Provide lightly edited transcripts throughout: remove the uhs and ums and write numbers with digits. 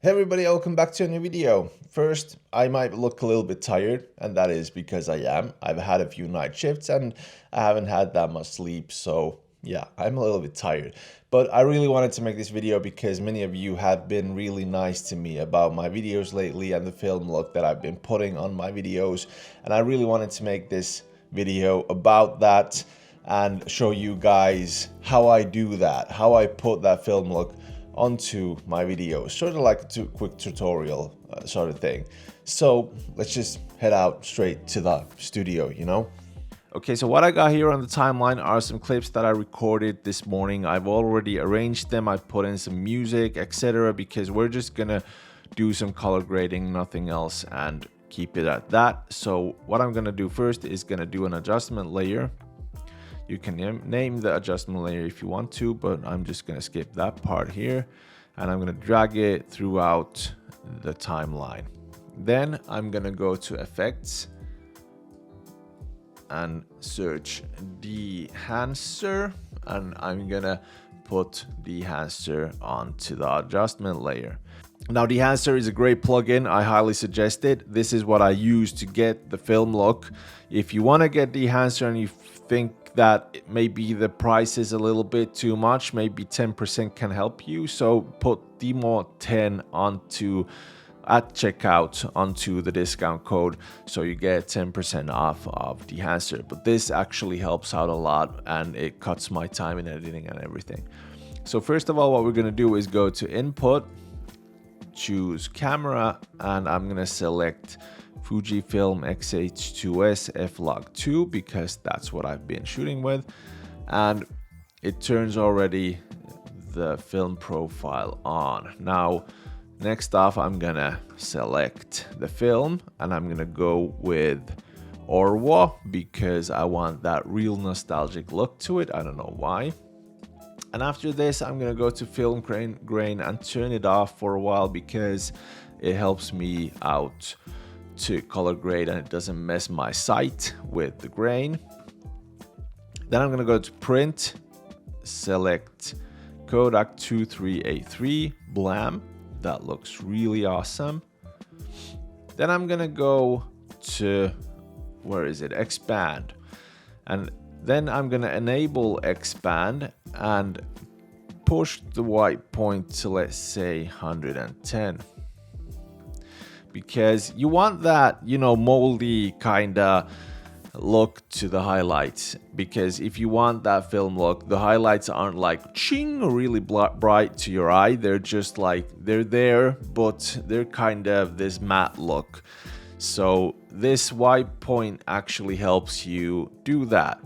Hey everybody, welcome back to a new video. First, I might look a little bit tired, and that is because I am. I've had a few night shifts and I haven't had that much sleep, so yeah, I'm a little bit tired. But I really wanted to make this video because many of you have been really nice to me about my videos lately and the film look that I've been putting on my videos, and I really wanted to make this video about that and show you guys how I do that, how I put that film look onto my videos, sort of like a quick tutorial sort of thing. So let's just head out straight to the studio, you know? Okay, so what I got here on the timeline are some clips that I recorded this morning. I've already arranged them, I put in some music, etc., because we're just gonna do some color grading, nothing else, and keep it at that. So what I'm gonna do first is gonna do an adjustment layer. You can name the adjustment layer if you want to, but I'm just going to skip that part here, and I'm going to drag it throughout the timeline. Then I'm going to go to Effects and search Dehancer, and I'm going to put Dehancer onto the adjustment layer. Now, Dehancer is a great plugin. I highly suggest it. This is what I use to get the film look. If you want to get Dehancer and you think that maybe the price is a little bit too much, maybe 10% can help you. So put DEMO10 onto at checkout onto the discount code, so you get 10% off of Dehancer. But this actually helps out a lot, and it cuts my time in editing and everything. So first of all, what we're going to do is go to Input, choose Camera, and I'm going to select Fujifilm X-H2S F-Log2 because that's what I've been shooting with, and it turns already the film profile on. Now, next off, I'm gonna select the film and I'm gonna go with Orwa because I want that real nostalgic look to it. I don't know why. And after this, I'm gonna go to film grain and turn it off for a while because it helps me out to color grade and it doesn't mess my sight with the grain. Then I'm gonna go to print, select Kodak 23A3 Blam. That looks really awesome. Then I'm gonna go to, where is it? Expand. And then I'm gonna enable expand and push the white point to, let's say, 110. Because you want that, you know, moldy kind of look to the highlights. Because if you want that film look, the highlights aren't like ching, really bright to your eye. They're just like, they're there, but they're kind of this matte look. So this white point actually helps you do that.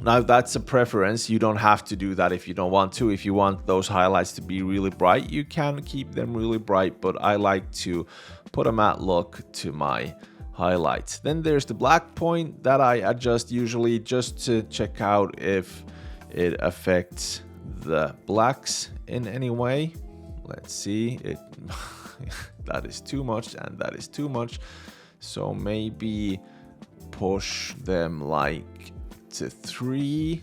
Now, that's a preference. You don't have to do that if you don't want to. If you want those highlights to be really bright, you can keep them really bright, but I like to put a matte look to my highlights. Then there's the black point that I adjust usually just to check out if it affects the blacks in any way. Let's see, it that is too much and that is too much. So maybe push them like to 3.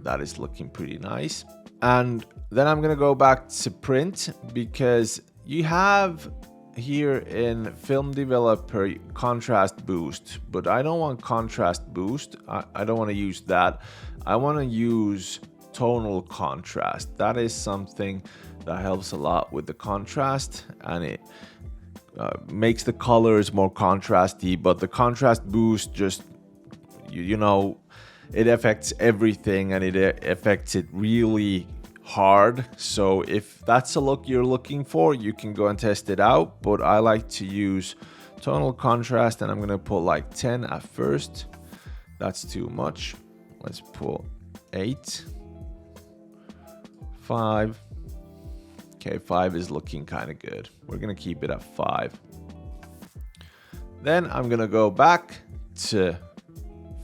That is looking pretty nice. And then I'm gonna go back to print because you have here in Film Developer contrast boost, but I don't want contrast boost. I don't want to use that. I want to use tonal contrast. That is something that helps a lot with the contrast, and it makes the colors more contrasty. But the contrast boost just, you know, it affects everything and it affects it really hard. So if that's a look you're looking for, you can go and test it out. But I like to use tonal contrast, and I'm gonna put like 10 at first. That's too much. Let's put 8, 5. Okay, 5 is looking kind of good. We're gonna keep it at 5. Then I'm gonna go back to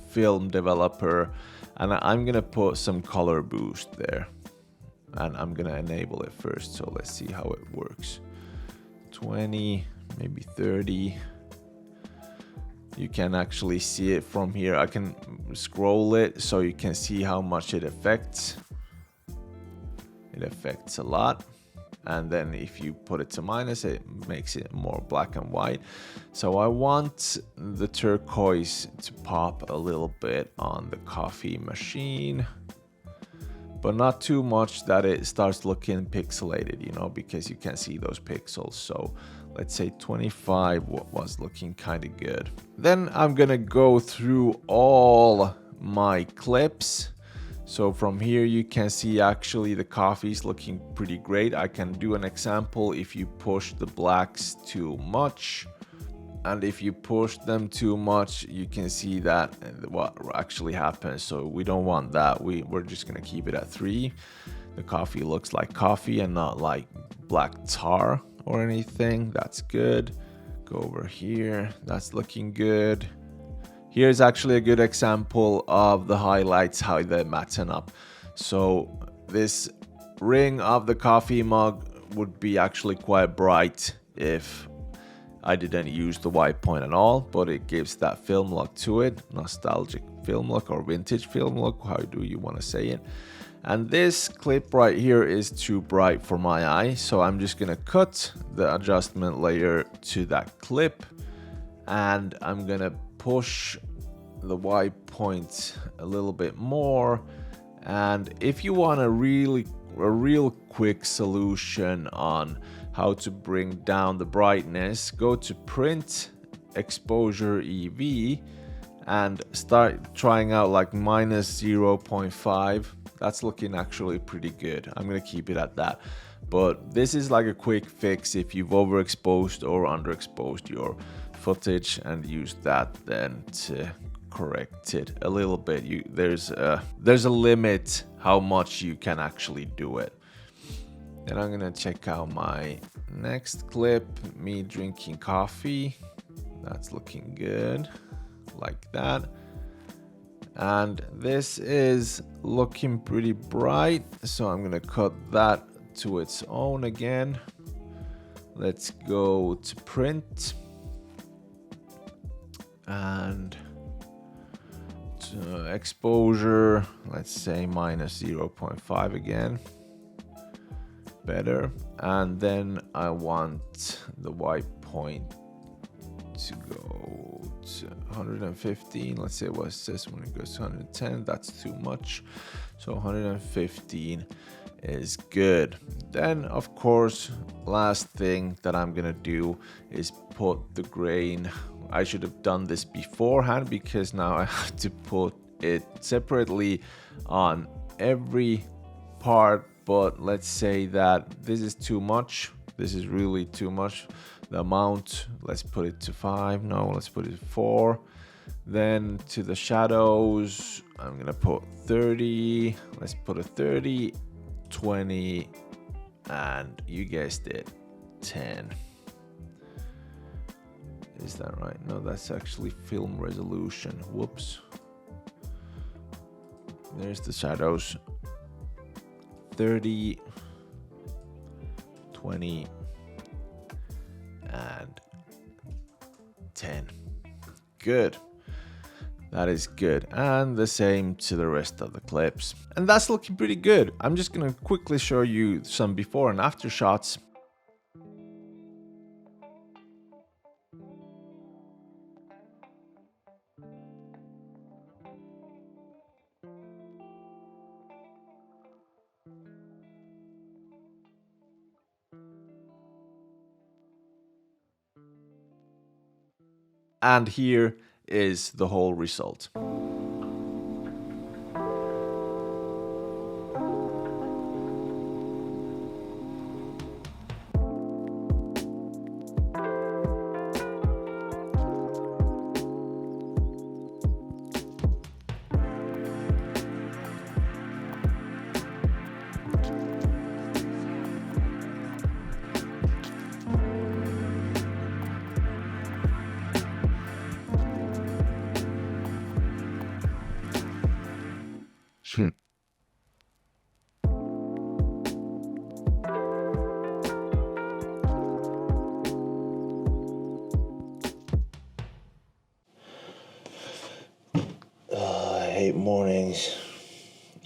Film Developer and I'm gonna put some color boost there, and I'm gonna enable it first. So let's see how it works. 20, maybe 30. You can actually see it from here. I can scroll it so you can see how much it affects. It affects a lot. and then if you put it to minus, it makes it more black and white. So I want the turquoise to pop a little bit on the coffee machine, but not too much that it starts looking pixelated, you know, because you can see those pixels. So let's say 25 was looking kind of good. Then I'm gonna go through all my clips. So from here you can see actually the coffee is looking pretty great. I can do an example if you push the blacks too much, and if you push them too much, you can see that what actually happens. So we don't want that. We're just gonna keep it at 3. The coffee looks like coffee and not like black tar or anything. That's good. Go over here. That's looking good. Here's actually a good example of the highlights, how they matten up. So this ring of the coffee mug would be actually quite bright if I didn't use the white point at all, but it gives that film look to it, nostalgic film look or vintage film look, how do you want to say it. And this clip right here is too bright for my eye, so I'm just gonna cut the adjustment layer to that clip, and I'm gonna push the white point a little bit more. And if you want a real quick solution on how to bring down the brightness, go to print exposure EV and start trying out like minus 0.5. That's looking actually pretty good. I'm gonna keep it at that. But this is like a quick fix if you've overexposed or underexposed your footage, and use that then to correct it a little bit. There's a limit how much you can actually do it. Then I'm gonna check out my next clip, me drinking coffee. That's looking good, like that. And this is looking pretty bright, so I'm gonna cut that to its own again. Let's go to print and to exposure, let's say minus 0.5 again. Better. And then I want the white point to go to 115. Let's say what it says when it goes to 110. That's too much. So 115 is good. Then of course, last thing that I'm gonna do is put the grain. I should have done this beforehand because now I have to put it separately on every part. But let's say that this is too much. This is really too much. The amount, let's put it to 5. No, let's put it to 4. Then to the shadows, I'm gonna put 30. Let's put a 30, 20, and you guessed it, 10. Is that right? No, that's actually film resolution. Whoops. There's the shadows. 30, 20, and 10. Good. That is good. And the same to the rest of the clips. And that's looking pretty good. I'm just gonna quickly show you some before and after shots. And here is the whole result. I hate mornings,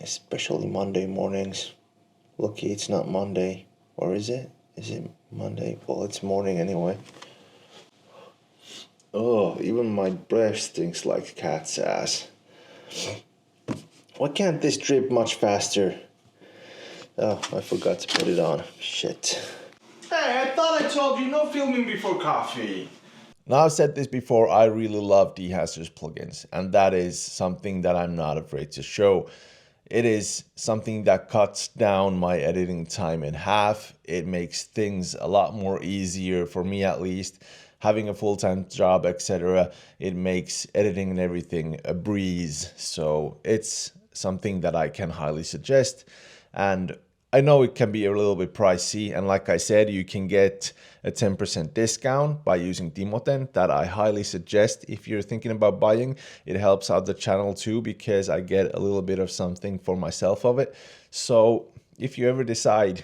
especially Monday mornings. Lucky it's not Monday Or is it? Is it Monday? Well, it's morning anyway. Oh, even my breath stinks like cat's ass. Why can't this drip much faster? Oh, I forgot to put it on. Shit. Hey, I thought I told you no filming before coffee. Now, I've said this before, I really love Dehancer's plugins, and that is something that I'm not afraid to show. It is something that cuts down my editing time in half. It makes things a lot more easier, for me at least. Having a full-time job, etc., it makes editing and everything a breeze. So it's something that I can highly suggest. And I know it can be a little bit pricey, and like I said, you can get a 10% discount by using Demoten that I highly suggest if you're thinking about buying. It helps out the channel too because I get a little bit of something for myself of it. So if you ever decide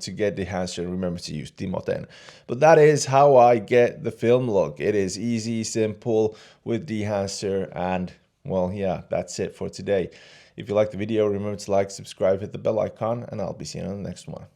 to get Dehancer, remember to use Demoten. But that is how I get the film look. It is easy, simple with Dehancer, and well, yeah, that's it for today. If you liked the video, remember to like, subscribe, hit the bell icon, and I'll be seeing you on the next one.